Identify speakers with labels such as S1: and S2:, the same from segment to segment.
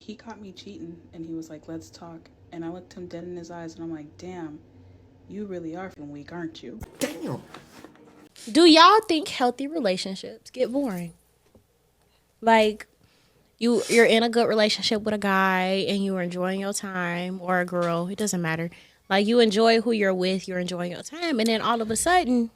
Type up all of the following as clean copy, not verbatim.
S1: he caught me cheating and he was like, let's talk. And I looked him dead in his eyes and I'm like, damn, you really are feeling weak, aren't you?
S2: Damn.
S3: Do y'all think healthy relationships get boring? Like, you're in a good relationship with a guy and you're enjoying your time, or a girl, it doesn't matter. Like, you enjoy who you're with, you're enjoying your time, and then all of a sudden,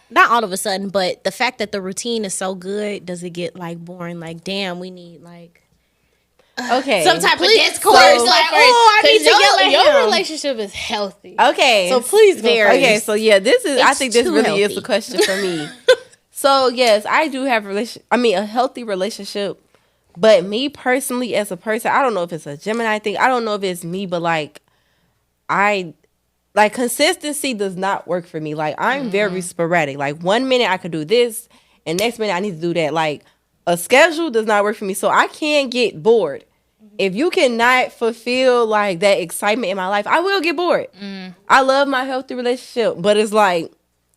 S3: not all of a sudden, but the fact that the routine is so good, does it get like boring? Like, damn, we need like
S4: Okay.
S3: some type of discourse.
S4: So,
S3: like, oh, I need to yell at
S5: your
S3: him.
S5: relationship is healthy.
S4: Okay.
S5: So please go
S3: Very.
S5: first.
S4: Okay, so yeah, I
S3: It's
S4: think this
S3: too
S4: really is
S3: healthy.
S4: a question for me. So yes, I do have a healthy relationship. But me personally, as a person, I don't know if it's a Gemini thing. I don't know if it's me, but like consistency does not work for me. Like, I'm very sporadic. Like, 1 minute I could do this, and next minute I need to do that. Like, a schedule does not work for me. So I can't get bored. If you cannot fulfill like that excitement in my life, I will get bored. I love my healthy relationship, but it's like,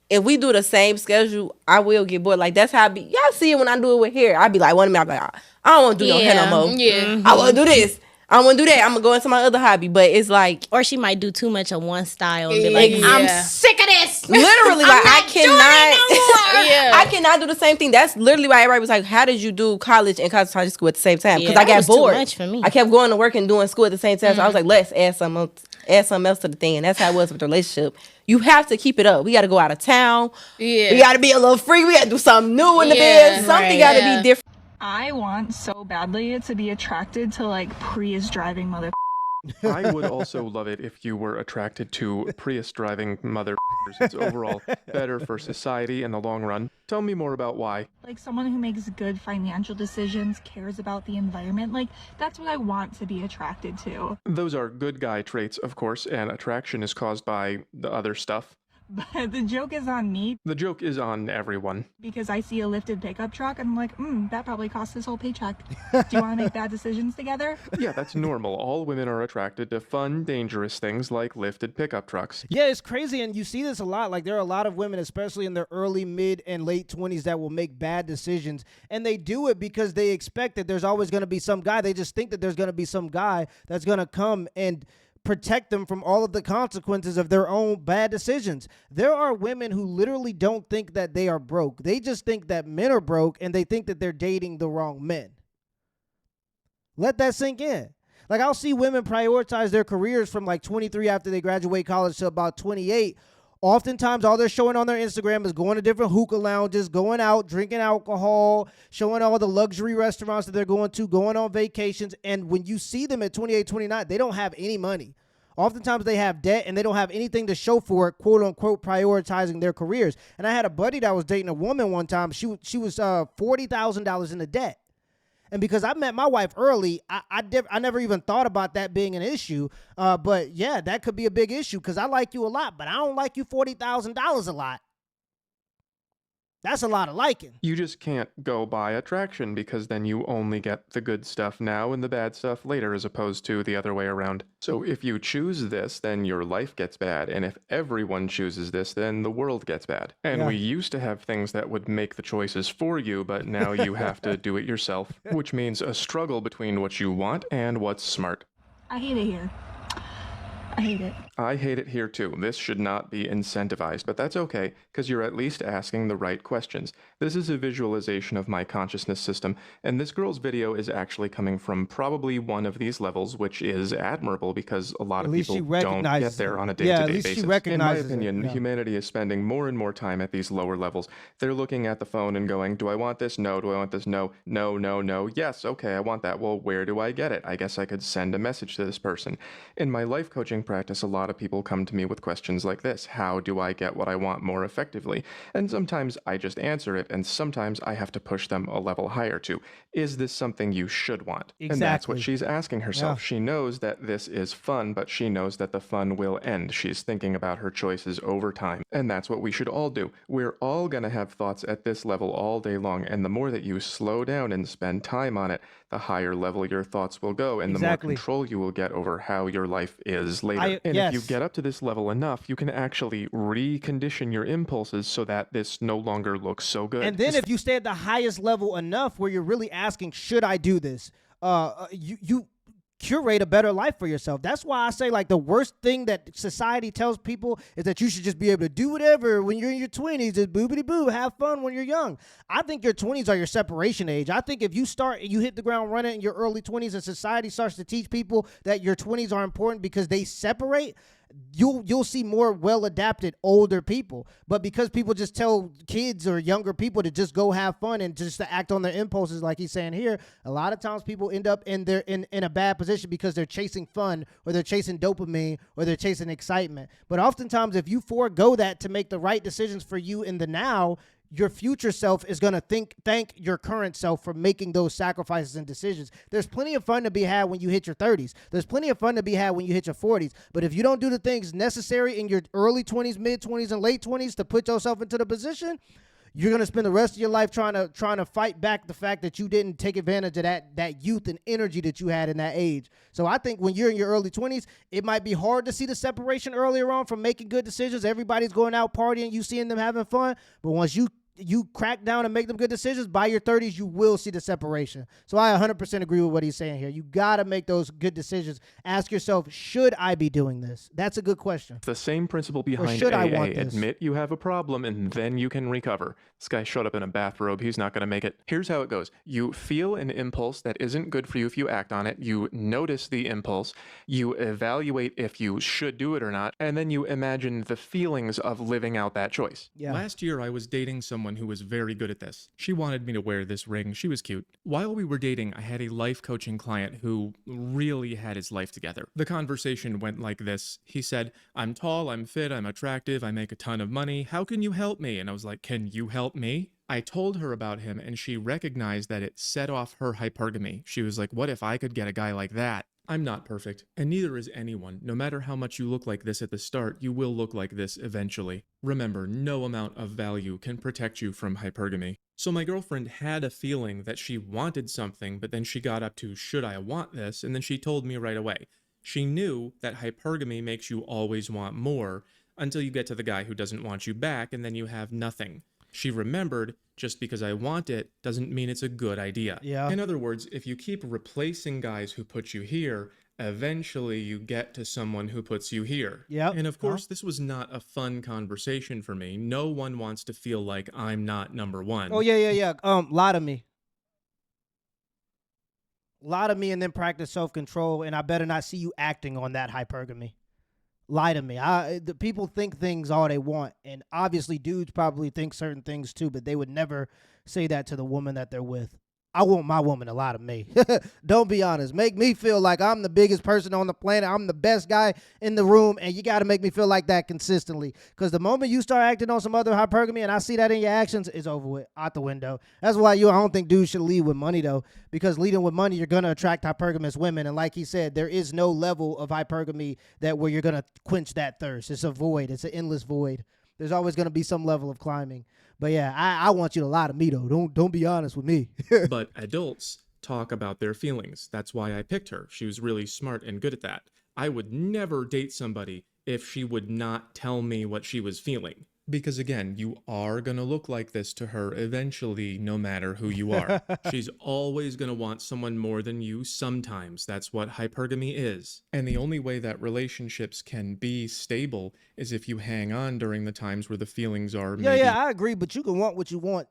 S4: if we do the same schedule, I will get bored. Like, that's how I be. Y'all see it when I do it with hair. I be like, 1 minute, I be like, I don't want to do no hair no more.
S5: Yeah.
S4: I want to do this. I want to do that. I'm going to go into my other hobby. But it's like,
S3: Or she might do too much of one style and be like,
S5: Yeah.
S3: I'm sick of this.
S4: literally, like, I cannot,
S5: Yeah.
S4: I cannot do the same thing. That's literally why everybody was like, how did you do college and cosmetology school at the same time? Because
S3: Yeah,
S4: I
S3: that
S4: got
S3: was too
S4: bored.
S3: much for me.
S4: I kept going to work and doing school at the same time. So I was like, let's add something else to the thing. And that's how it was with the relationship. You have to keep it up. We got to go out of town.
S5: Yeah.
S4: We got to be a little free. We got to do something new in the
S5: Yeah,
S4: bed. Something
S3: right.
S4: got to
S5: Yeah.
S4: be different.
S6: I want so badly to be attracted to like Prius driving mother.
S7: I would also love it if you were attracted to Prius driving mother. It's overall better for society in the long run. Tell me more about why.
S6: Like someone who makes good financial decisions, cares about the environment. Like that's what I want to be attracted to.
S7: Those are good guy traits, of course, and attraction is caused by the other stuff.
S6: But the joke is on me
S7: The joke is on everyone.
S6: because I see a lifted pickup truck and I'm like, that probably cost this whole paycheck. Do you want to make bad decisions together?
S7: Yeah, that's normal. All women are attracted to fun, dangerous things like lifted pickup trucks.
S2: Yeah, it's crazy, and you see this a lot. Like, there are a lot of women, especially in their early, mid, and late 20s, that will make bad decisions, and they do it because they expect that there's always going to be some guy. They just think that there's going to be some guy that's going to come and protect them from all of the consequences of their own bad decisions. There are women who literally don't think that they are broke. They just think that men are broke, and they think that they're dating the wrong men. Let that sink in. Like, I'll see women prioritize their careers from like 23 after they graduate college to about 28. Oftentimes, all they're showing on their Instagram is going to different hookah lounges, going out, drinking alcohol, showing all the luxury restaurants that they're going to, going on vacations. And when you see them at 28, 29, they don't have any money. Oftentimes, they have debt and they don't have anything to show for it, quote unquote, prioritizing their careers. And I had a buddy that was dating a woman one time. She was $40,000 in the debt. And because I met my wife early, I never even thought about that being an issue. But yeah, that could be a big issue because I like you a lot, but I don't like you $40,000 a lot. That's a lot of liking.
S7: You just can't go by attraction because then you only get the good stuff now and the bad stuff later as opposed to the other way around. So if you choose this, then your life gets bad. And if everyone chooses this, then the world gets bad. And
S2: Yeah.
S7: we used to have things that would make the choices for you, but now you have to do it yourself, which means a struggle between what you want and what's smart.
S6: I hate it here. I hate it.
S7: I hate it here too. This should not be incentivized, but that's okay, because you're at least asking the right questions. This is a visualization of my consciousness system, and this girl's video is actually coming from probably one of these levels, which is admirable because a lot
S2: At
S7: of
S2: least
S7: people
S2: she
S7: don't
S2: recognizes
S7: get there
S2: it.
S7: on a
S2: Yeah, at
S7: day-to-day
S2: least she
S7: basis. In my
S2: recognizes it,
S7: opinion,
S2: yeah.
S7: humanity is spending more and more time at these lower levels. They're looking at the phone and going, do I want this? No. Do I want this? No. No, no, no. Yes, okay, I want that. Well, where do I get it? I guess I could send a message to this person. In my life coaching practice, a lot of people come to me with questions like this. How do I get what I want more effectively? And sometimes I just answer it, and sometimes I have to push them a level higher to, is this something you should want? And that's what
S2: Exactly.
S7: she's asking herself.
S2: Yeah.
S7: She knows that this is fun, but she knows that the fun will end. She's thinking about her choices over time. And that's what we should all do. We're all going to have thoughts at this level all day long, and the more that you slow down and spend time on it, the higher level your thoughts will go, and the more
S2: Exactly.
S7: control you will get over how your life is later. And
S2: yes.
S7: if you get up to this level enough, you can actually recondition your impulses so that this no longer looks so good.
S2: And then if you stay at the highest level enough where you're really asking, should I do this? You curate a better life for yourself. That's why I say, like, the worst thing that society tells people is that you should just be able to do whatever when you're in your 20s, just boobity boo, have fun when you're young. I think your 20s are your separation age. I think if you hit the ground running in your early 20s and society starts to teach people that your 20s are important because they separate, you'll see more well-adapted older people. But because people just tell kids or younger people to just go have fun and just to act on their impulses, like he's saying here, a lot of times people end up in a bad position because they're chasing fun, or they're chasing dopamine, or they're chasing excitement. But oftentimes, if you forego that to make the right decisions for you in the now, your future self is going to thank your current self for making those sacrifices and decisions. There's plenty of fun to be had when you hit your 30s. There's plenty of fun to be had when you hit your 40s. But if you don't do the things necessary in your early 20s, mid 20s, and late 20s to put yourself into the position, you're going to spend the rest of your life trying to fight back the fact that you didn't take advantage of that youth and energy that you had in that age. So I think when you're in your early 20s, it might be hard to see the separation earlier on from making good decisions. Everybody's going out partying, you seeing them having fun. But once you crack down and make them good decisions, by your 30s, you will see the separation. So I 100% agree with what he's saying here. You got to make those good decisions. Ask yourself, should I be doing this? That's a good question.
S7: The same principle behind
S2: should
S7: AA.
S2: I want this?
S7: Admit you have a problem and then you can recover. This guy showed up in a bathrobe. He's not going to make it. Here's how it goes. You feel an impulse that isn't good for you if you act on it. You notice the impulse. You evaluate if you should do it or not. And then you imagine the feelings of living out that choice.
S2: Yeah.
S5: Last year, I was dating someone who was very good at this. She wanted me to wear this ring. She was cute. While we were dating, I had a life coaching client who really had his life together. The conversation went like this. He said, "I'm tall, I'm fit, I'm attractive, I make a ton of money. How can you help me?" And I was like, "Can you help me?" I told her about him and she recognized that it set off her hypergamy. She was like, "What if I could get a guy like that?" I'm not perfect, and neither is anyone. No matter how much you look like this at the start, you will look like this eventually. Remember, no amount of value can protect you from hypergamy. So my girlfriend had a feeling that she wanted something, but then she got up to, should I want this? And then she told me right away. She knew that hypergamy makes you always want more until you get to the guy who doesn't want you back, and then you have nothing. She remembered, just because I want it doesn't mean it's a good idea.
S2: Yeah.
S5: In other words, if you keep replacing guys who put you here, eventually you get to someone who puts you here.
S2: Yep.
S5: And of course, this was not a fun conversation for me. No one wants to feel like I'm not number one.
S2: Oh, yeah. Lie to me. Lie to me and then practice self-control, and I better not see you acting on that hypergamy. Lie to me. The people think things all they want, and obviously dudes probably think certain things too, but they would never say that to the woman that they're with. I want my woman to lie to me. Don't be honest. Make me feel like I'm the biggest person on the planet. I'm the best guy in the room, and you got to make me feel like that consistently. Because the moment you start acting on some other hypergamy, and I see that in your actions, it's over with, out the window. That's why I don't think dudes should lead with money, though. Because leading with money, you're going to attract hypergamous women. And like he said, there is no level of hypergamy where you're going to quench that thirst. It's a void. It's an endless void. There's always going to be some level of climbing. But yeah, I want you to lie to me, though. Don't be honest with me.
S5: But adults talk about their feelings. That's why I picked her. She was really smart and good at that. I would never date somebody if she would not tell me what she was feeling. Because again, you are going to look like this to her eventually, no matter who you are. She's always going to want someone more than you sometimes. That's what hypergamy is. And the only way that relationships can be stable is if you hang on during the times where the feelings are
S2: Yeah, I agree, but you can want what you want.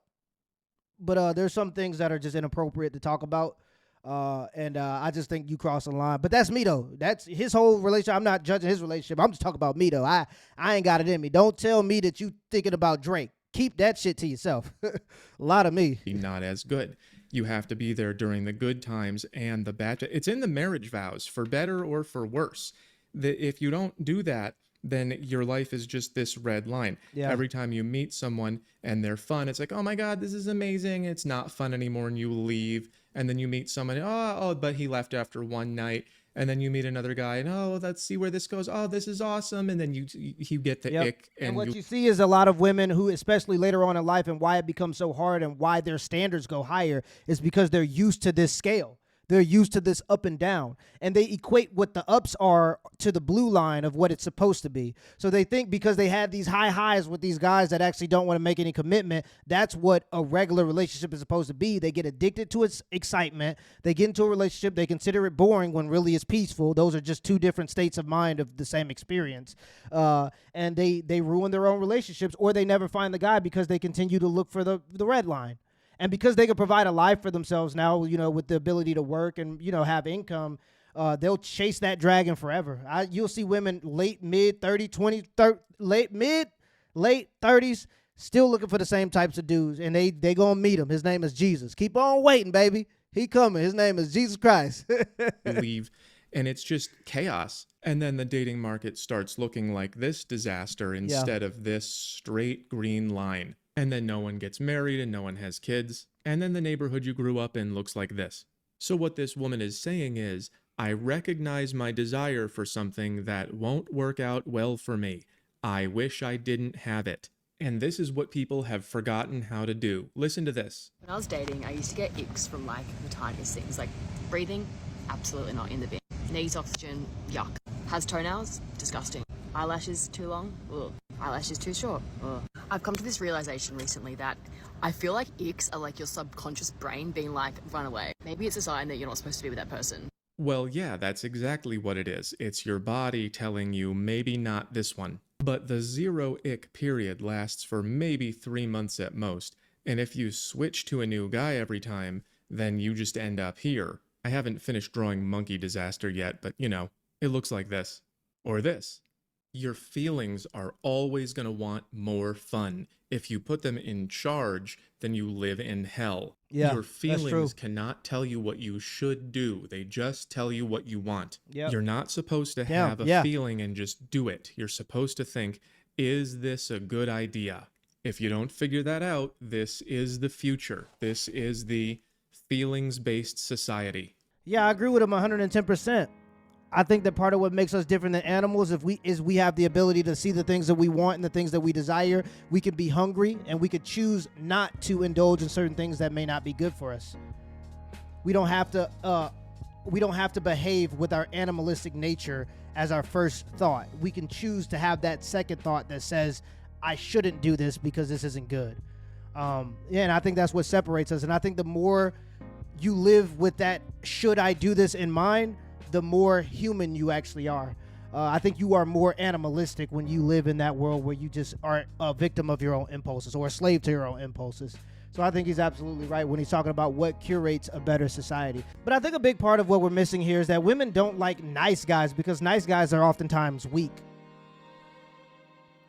S2: But there's some things that are just inappropriate to talk about. And I just think you cross the line. But that's me, though. That's his whole relationship. I'm not judging his relationship. I'm just talking about me, though. I ain't got it in me. Don't tell me that you thinking about Drake. Keep that shit to yourself. A lot of me.
S5: not as good. You have to be there during the good times and the bad. It's in the marriage vows, for better or for worse. If you don't do that, then your life is just this red line.
S2: Yeah.
S5: Every time you meet someone and they're fun, it's like, oh my God, this is amazing. It's not fun anymore, and you leave. And then you meet someone, but he left after one night. And then you meet another guy, and let's see where this goes. Oh, this is awesome. And then you get the ick.
S2: And what you see is a lot of women who, especially later on in life, and why it becomes so hard and why their standards go higher is because they're used to this scale. They're used to this up and down, and they equate what the ups are to the blue line of what it's supposed to be. So they think because they had these high highs with these guys that actually don't want to make any commitment, that's what a regular relationship is supposed to be. They get addicted to its excitement. They get into a relationship. They consider it boring when really it's peaceful. Those are just two different states of mind of the same experience. And they ruin their own relationships, or they never find the guy because they continue to look for the red line. And because they can provide a life for themselves now, with the ability to work and, have income, they'll chase that dragon forever. You'll see women late 30s, still looking for the same types of dudes. And they going to meet him. His name is Jesus. Keep on waiting, baby. He coming. His name is Jesus Christ.
S5: Leave. And it's just chaos. And then the dating market starts looking like this disaster instead of this straight green line. And then no one gets married and no one has kids. And then the neighborhood you grew up in looks like this. So what this woman is saying is, I recognize my desire for something that won't work out well for me. I wish I didn't have it. And this is what people have forgotten how to do. Listen to this.
S8: When I was dating, I used to get icks from the tiniest things, like breathing, absolutely not in the bin. Needs oxygen, yuck. Has toenails, disgusting. Eyelashes too long, ugh. Eyelashes too short, ugh. I've come to this realization recently that I feel like icks are like your subconscious brain being like, run away. Maybe it's a sign that you're not supposed to be with that person.
S5: Well, yeah, that's exactly what it is. It's your body telling you maybe not this one. But the 0 ick period lasts for maybe 3 months at most. And if you switch to a new guy every time, then you just end up here. I haven't finished drawing monkey disaster yet, but it looks like this. Or this. Your feelings are always going to want more fun. If you put them in charge, then you live in hell.
S2: Yeah,
S5: your feelings cannot tell you what you should do. They just tell you what you want.
S2: Yep.
S5: You're not supposed to have a feeling and just do it. You're supposed to think, is this a good idea? If you don't figure that out, this is the future. This is the feelings-based society.
S2: Yeah, I agree with him 110%. I think that part of what makes us different than animals is we have the ability to see the things that we want and the things that we desire. We can be hungry and we could choose not to indulge in certain things that may not be good for us. We don't have to behave with our animalistic nature as our first thought. We can choose to have that second thought that says, I shouldn't do this because this isn't good. And I think that's what separates us. And I think the more you live with that should I do this in mind, the more human you actually are. I think you are more animalistic when you live in that world where you just are a victim of your own impulses or a slave to your own impulses. So I think he's absolutely right when he's talking about what curates a better society. But I think a big part of what we're missing here is that women don't like nice guys because nice guys are oftentimes weak.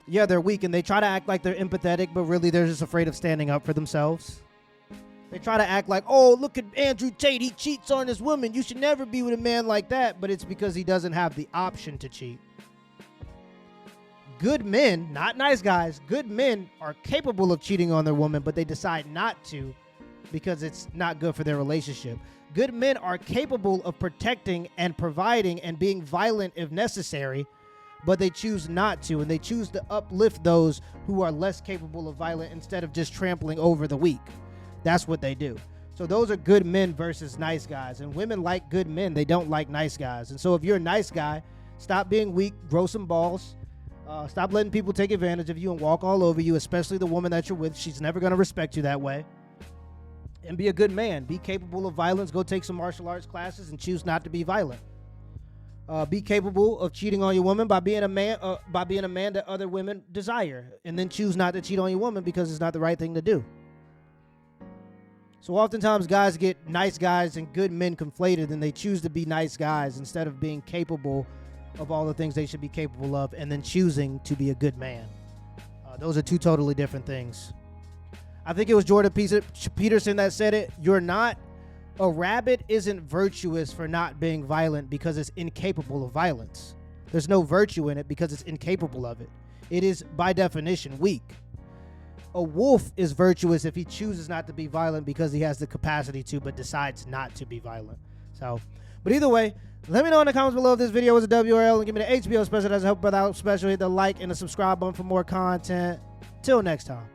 S2: Yeah, they're weak and they try to act like they're empathetic, but really they're just afraid of standing up for themselves. They try to act like, oh, look at Andrew Tate. He cheats on his woman. You should never be with a man like that. But it's because he doesn't have the option to cheat. Good men, not nice guys, good men are capable of cheating on their woman, but they decide not to because it's not good for their relationship. Good men are capable of protecting and providing and being violent if necessary, but they choose not to. And they choose to uplift those who are less capable of violence instead of just trampling over the weak. That's what they do. So those are good men versus nice guys. And women like good men. They don't like nice guys. And so if you're a nice guy, stop being weak, grow some balls. Stop letting people take advantage of you and walk all over you, especially the woman that you're with. She's never going to respect you that way. And be a good man. Be capable of violence. Go take some martial arts classes and choose not to be violent. Be capable of cheating on your woman by being a man that other women desire. And then choose not to cheat on your woman because it's not the right thing to do. So oftentimes guys get nice guys and good men conflated and they choose to be nice guys instead of being capable of all the things they should be capable of and then choosing to be a good man. Those are two totally different things. I think it was Jordan Peterson that said it. A rabbit isn't virtuous for not being violent because it's incapable of violence. There's no virtue in it because it's incapable of it. It is by definition weak. A wolf is virtuous if he chooses not to be violent because he has the capacity to, but decides not to be violent. But either way, let me know in the comments below if this video was a WRL and give me the HBO special. That's a help without special. Hit the like and the subscribe button for more content. Till next time.